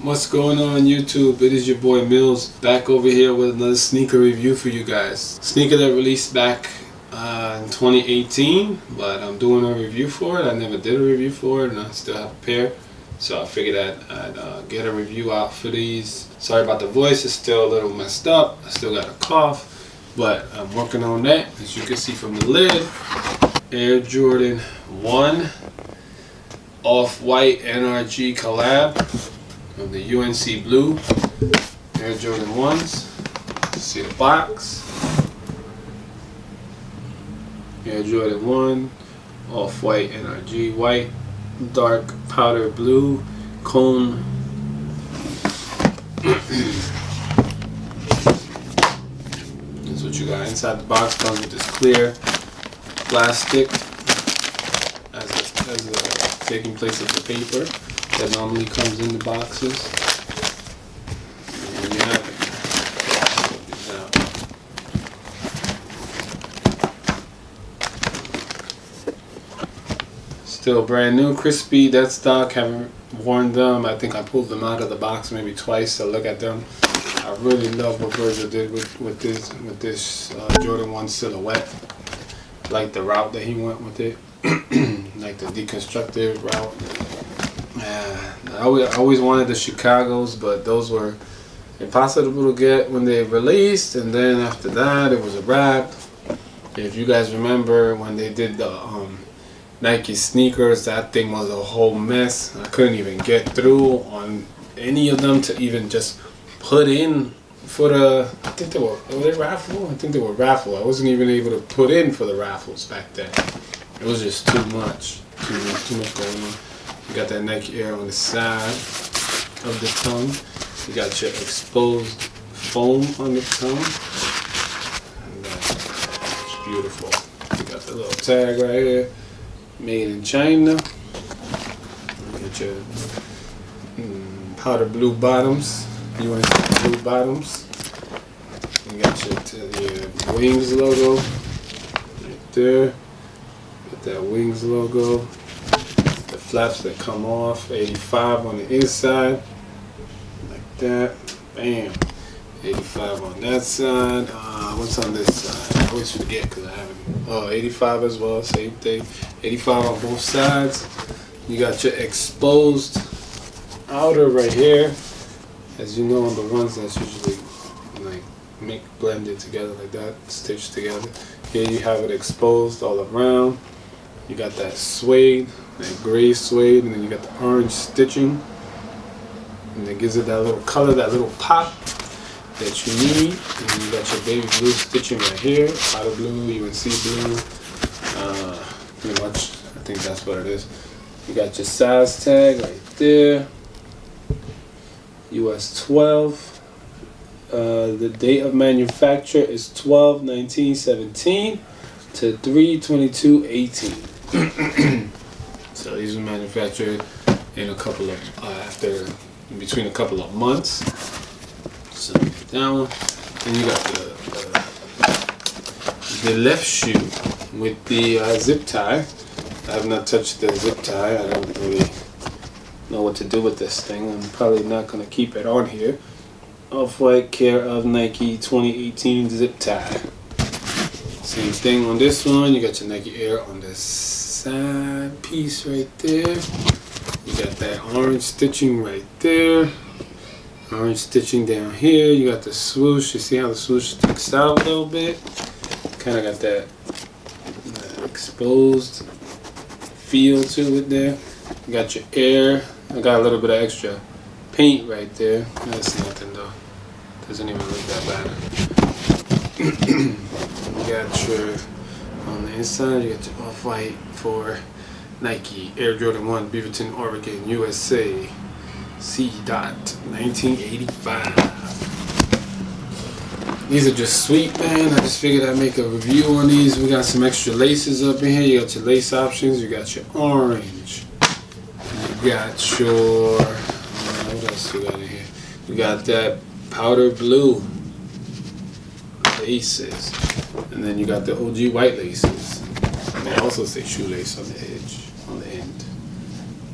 What's going on YouTube? It is your boy Mills back over here with another sneaker review for you guys. Sneaker that released back in 2018, but I'm doing a review for it. I never did a review for it and I still have a pair, so I figured I'd get a review out for these. Sorry about the voice, it's still a little messed up. I still got a cough, but I'm working on that. As you can see from the lid, Air Jordan 1 Off-White NRG collab of the UNC Blue Air Jordan 1s. See the box. Air Jordan 1 Off-White NRG white, dark powder blue, cone. That's what you got inside the box. Comes with this clear plastic as a taking place of the paper that normally comes in the boxes. And you have it. Still brand new, crispy, dead stock. Haven't worn them. I think I pulled them out of the box maybe twice to look at them. I really love what Virgil did with this Jordan 1 silhouette. Like the route that he went with it. Like the deconstructive route. I always wanted the Chicago's, but those were impossible to get when they released, and then after that it was a wrap. If you guys remember when they did the Nike sneakers, that thing was a whole mess. I couldn't even get through on any of them to even just put in for the, I think they were raffle? I think they were raffle. I wasn't even able to put in for the raffles back then. It was just too much going on. You got that Nike Air on the side of the tongue. You got your exposed foam on the tongue. And it's beautiful. You got the little tag right here. Made in China. You got your powder blue bottoms. UNC blue bottoms. You got your Wings logo right there. Got that Wings logo. The flaps that come off. 85 on the inside. Like that. Bam. 85 on that side. What's on this side? I always forget because I haven't. Oh, 85 as well. Same thing. 85 on both sides. You got your exposed outer right here. As you know, on the ones that's usually like blended together like that, stitched together. Here you have it exposed all around. You got that suede, that gray suede, and then you got the orange stitching, and it gives it that little color, that little pop that you need. And then you got your baby blue stitching right here, powder blue, UNC blue. Pretty much, I think that's what it is. You got your size tag right there. US 12. The date of manufacture is 12/19/17 to 3/22/18. So these were manufactured in a couple of between a couple of months. So that one. Then you got the left shoe with the zip tie. I have not touched the zip tie. I don't really know what to do with this thing. I'm probably not gonna keep it on here. Off-White care of Nike 2018 zip tie. Same thing on this one. You got your Nike Air on the side piece right there. You got that orange stitching right there. Orange stitching down here. You got the swoosh. You see how the swoosh sticks out a little bit? Kind of got that exposed feel to it there. You got your Air. I got a little bit of extra paint right there. That's nothing though. Doesn't even look that bad. You got your, on the inside, you got your Off-White for Nike Air Jordan 1 Beaverton, Oregon, USA. C. 1985. These are just sweet, man. I just figured I'd make a review on these. We got some extra laces up in here. You got your lace options. You got your orange. You got your, what else you got in here? You got that powder blue laces. And then you got the OG white laces. And they also say shoelace on the edge, on the end.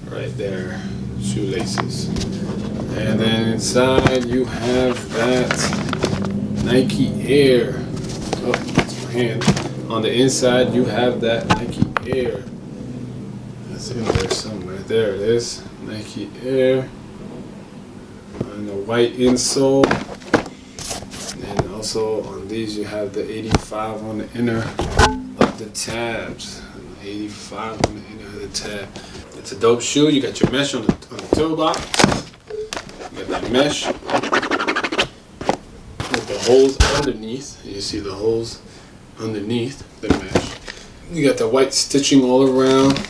Right there, shoelaces. And then inside you have that Nike Air. Oh, that's my hand. On the inside you have that Nike Air. That's in there somewhere. There it is. Nike Air. And the white insole. And also on these you have the 85 on the inner of the tabs. 85 on the inner of the tab. It's a dope shoe. You got your mesh on the toe box. You got that mesh with the holes underneath. You see the holes underneath the mesh. You got the white stitching all around.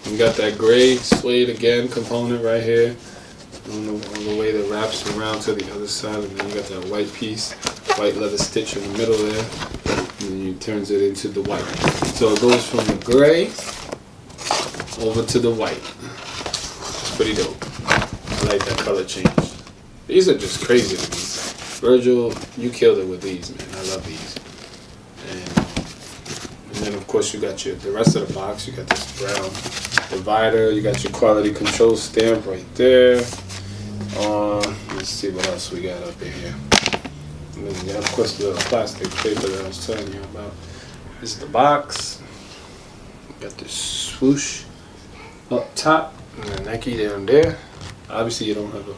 You got that gray suede again component right here on the way that wraps around to the other side, and then you got that white piece, white leather stitch in the middle there, and then you turns it into the white. So it goes from the gray over to the white. It's pretty dope. I like that color change. These are just crazy to me. Virgil, you killed it with these, man. I love these. And then of course you got the rest of the box. You got this brown divider. You got your quality control stamp right there. Let's see what else we got up in here. And then you got, of course, the plastic paper that I was telling you about. This is the box. You got this swoosh up top, and then Nike down there. Obviously you don't have a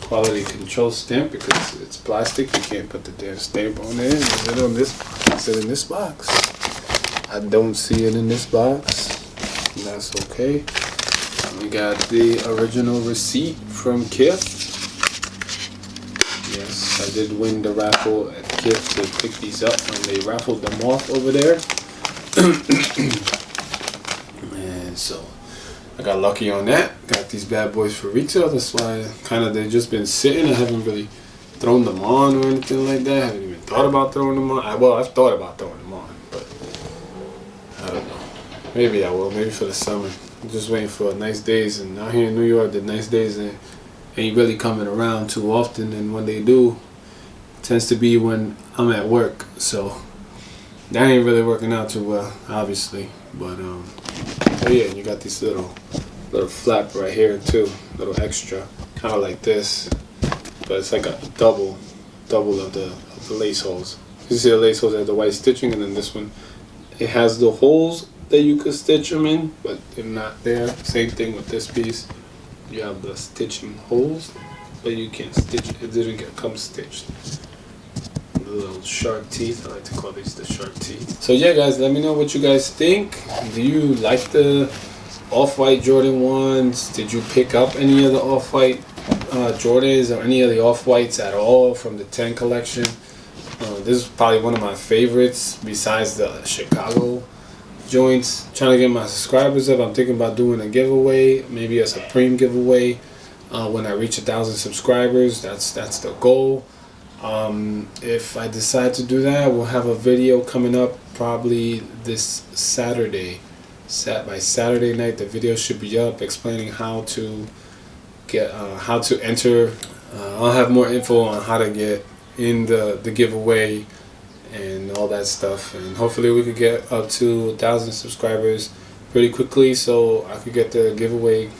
quality control stamp because it's plastic. You can't put the damn stamp on there. Is it on this? Is it in this box? I don't see it in this box. That's okay. We got the original receipt from Kith. Yes, I did win the raffle at Kith to pick these up when they raffled them off over there. And so I got lucky on that. Got these bad boys for retail. That's why they've just been sitting. I haven't really thrown them on or anything like that. I haven't even thought about throwing them on. Well, I've thought about throwing them on, but I don't know. Maybe I will. Maybe for the summer. I'm just waiting for nice days. And out here in New York, the nice days ain't really coming around too often. And when they do, it tends to be when I'm at work. So that ain't really working out too well, obviously. But yeah, you got this little flap right here too, little extra, kind of like this, but it's like a double of the lace holes. You see the lace holes have the white stitching, and then this one, it has the holes that you could stitch them in, but they're not there. Same thing with this piece. You have the stitching holes, but you can't stitch it. It didn't come stitched. The little shark teeth. I like to call these the shark teeth. So yeah, guys, let me know what you guys think. Do you like the Off-White Jordan 1s? Did you pick up any of the Off-White Jordans or any of the Off-Whites at all from the 10 collection? This is probably one of my favorites besides the Chicago joints. Trying to get my subscribers up. I'm thinking about doing a giveaway, maybe a Supreme giveaway when I reach 1,000 subscribers. That's the goal. If I decide to do that, we'll have a video coming up probably this Saturday. By Saturday night, the video should be up explaining how to enter. I'll have more info on how to get in the giveaway and all that stuff, and hopefully we could get up to 1,000 subscribers pretty quickly, so I could get the giveaway,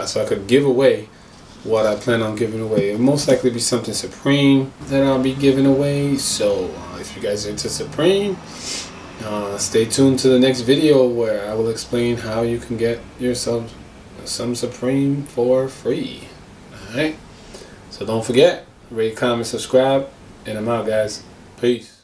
so I could give away what I plan on giving away. It'll most likely be something Supreme that I'll be giving away. So if you guys are into Supreme, stay tuned to the next video where I will explain how you can get yourself some Supreme for free. Alright, so don't forget, rate, comment, subscribe, and I'm out, guys. Peace.